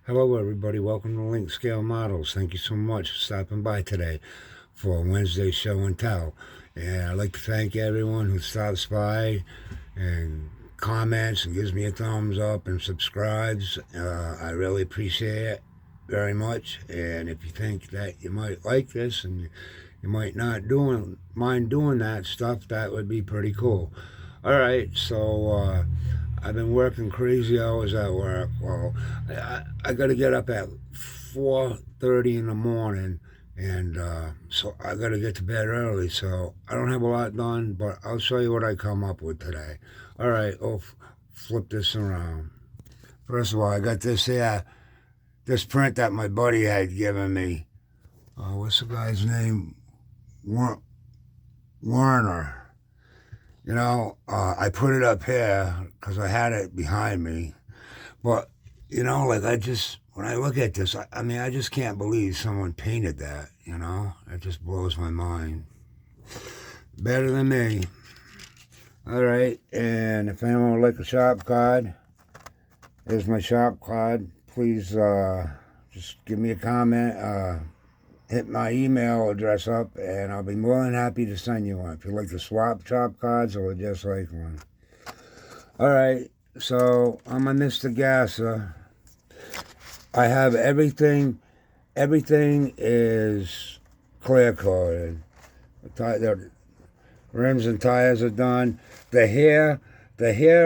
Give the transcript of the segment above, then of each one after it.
Hello, everybody. Welcome to Link Scale Models. Thank you so much for stopping by today for Wednesday show and tell. And I'd like to thank everyone who stops by and comments and gives me a thumbs up and subscribes. I really appreciate it very much. And if you think that you might like this and you might not mind doing that stuff, that would be pretty cool. All right, so I've been working crazy hours at work. Well, I got to get up at 4:30 in the morning, and so I got to get to bed early. So I don't have a lot done, but I'll show you what I come up with today. All right, flip this around. First of all, I got this print that my buddy had given me. What's the guy's name? Werner. I put it up here because I had it behind me. But, when I look at this, I mean, I just can't believe someone painted that. It just blows my mind. Better than me. All right, and if anyone would like a shop card, here's my shop card. Please just give me a comment. Hit my email address up, and I'll be more than happy to send you one. If you like to swap shop cards or just like one. All right, so I'm a Mr. Gasser. I have everything. Everything is clear coated. The rims and tires are done. The hair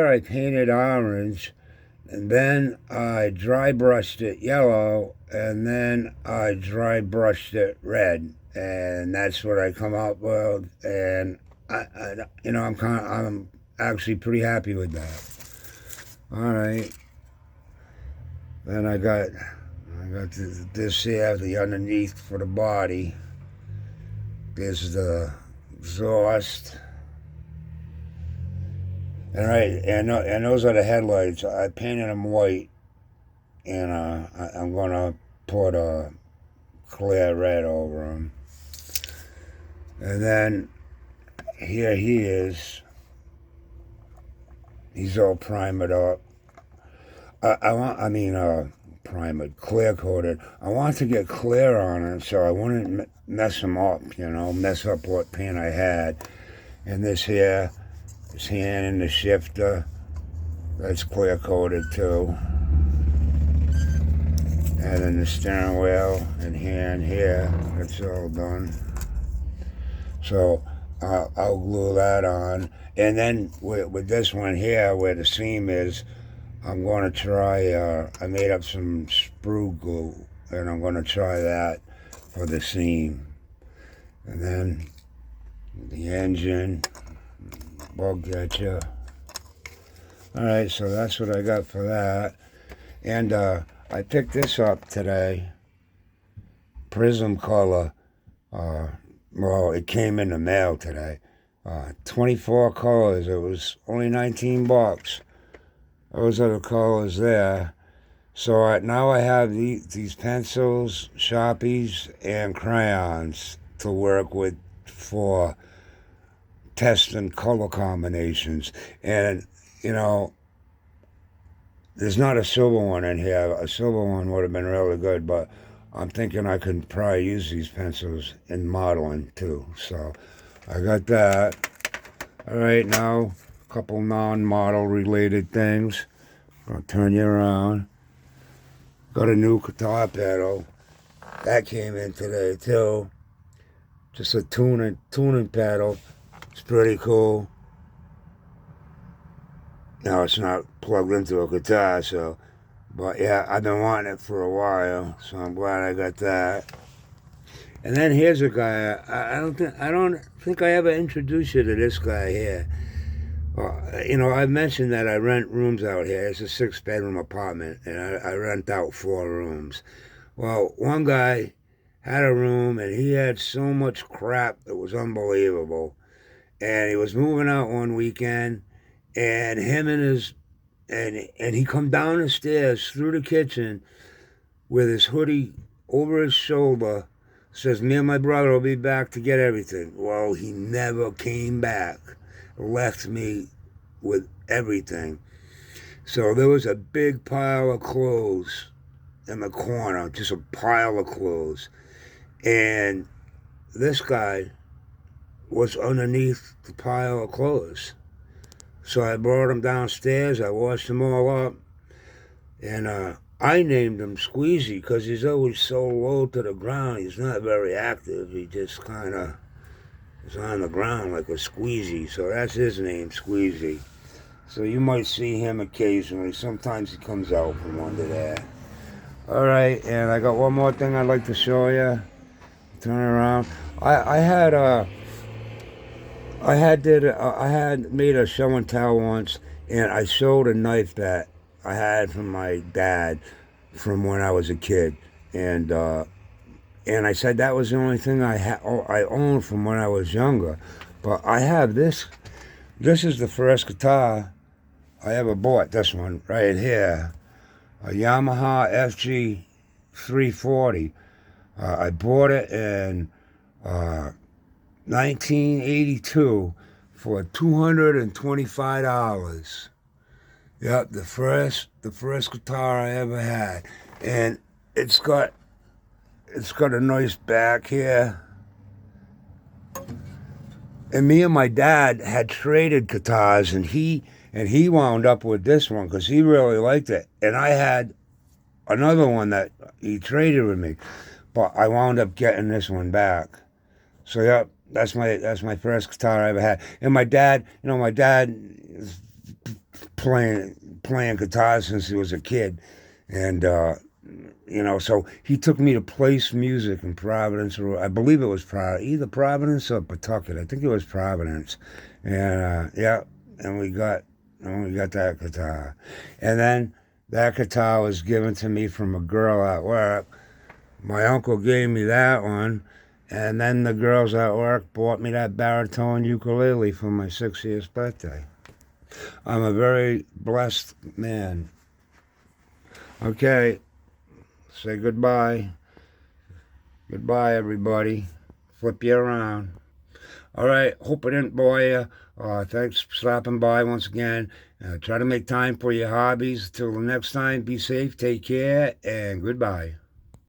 I painted orange, and then I dry brushed it yellow, and then I dry brushed it red, and that's what I come up with. And I'm actually pretty happy with that. All right. Then I got this here, the underneath for the body. This is the exhaust. And and those are the headlights. I painted them white, and I'm gonna put a clear red over them. And then here he is. He's all primed up. Primed, clear coated. I want to get clear on it so I wouldn't mess them up, mess up what paint I had. And this here, this hand in the shifter, that's clear coated too. And then the steering wheel and hand here, that's all done. So I'll glue that on. And then with this one here, where the seam is, I'm going to try, I made up some sprue glue, and I'm going to try that for the seam. And then the engine, bug catcher. All right, so that's what I got for that. And I picked this up today, Prism Color. Well, it came in the mail today. 24 colors. It was only 19 bucks. Those are the colors there. So now I have these pencils, Sharpies, and crayons to work with for testing color combinations. And, there's not a silver one in here. A silver one would have been really good, but I'm thinking I can probably use these pencils in modeling too. So I got that. All right, now a couple non-model related things. I'll turn you around. Got a new guitar pedal. That came in today too. Just a tuning pedal. It's pretty cool. Now it's not plugged into a guitar, but yeah, I've been wanting it for a while, so I'm glad I got that. And then here's a guy. I don't think I ever introduced you to this guy here. I've mentioned that I rent rooms out here. It's a 6-bedroom apartment, and I rent out 4 rooms. Well, one guy had a room, and he had so much crap it was unbelievable. And he was moving out one weekend, and him and his and he come down the stairs through the kitchen with his hoodie over his shoulder. Says, me and my brother will be back to get everything. Well, he never came back. Left me with everything. So there was a big pile of clothes in the corner, just a pile of clothes. And this guy was underneath the pile of clothes. So I brought him downstairs, I washed them all up, and I named him Squeezy because he's always so low to the ground. He's not very active. He just kind of is on the ground like a squeezy. So that's his name, Squeezy. So you might see him occasionally. Sometimes he comes out from under there. All right, and I got one more thing I'd like to show you. Turn around. I had made a show and tell once, and I showed a knife that I had from my dad from when I was a kid, and I said that was the only thing I owned from when I was younger. But I have this. This is the first guitar I ever bought. This one right here, a Yamaha FG 340. I bought it in 1982 for $225. Yep, the first guitar I ever had, and it's got a nice back here. And me and my dad had traded guitars, and he wound up with this one because he really liked it, and I had another one that he traded with me, but I wound up getting this one back. So yep, that's my first guitar I ever had. And my dad is playing guitar since he was a kid, and so he took me to Place Music in Providence, or I believe it was either Providence or Pawtucket. I think it was Providence, and and we got that guitar, and then that guitar was given to me from a girl at work. My uncle gave me that one, and then the girls at work bought me that baritone ukulele for my 60th birthday. I'm a very blessed man. Okay, say goodbye. Goodbye, everybody. Flip you around. All right, hope I didn't bore you. Thanks for stopping by once again. Try to make time for your hobbies. Till the next time, be safe, take care, and goodbye.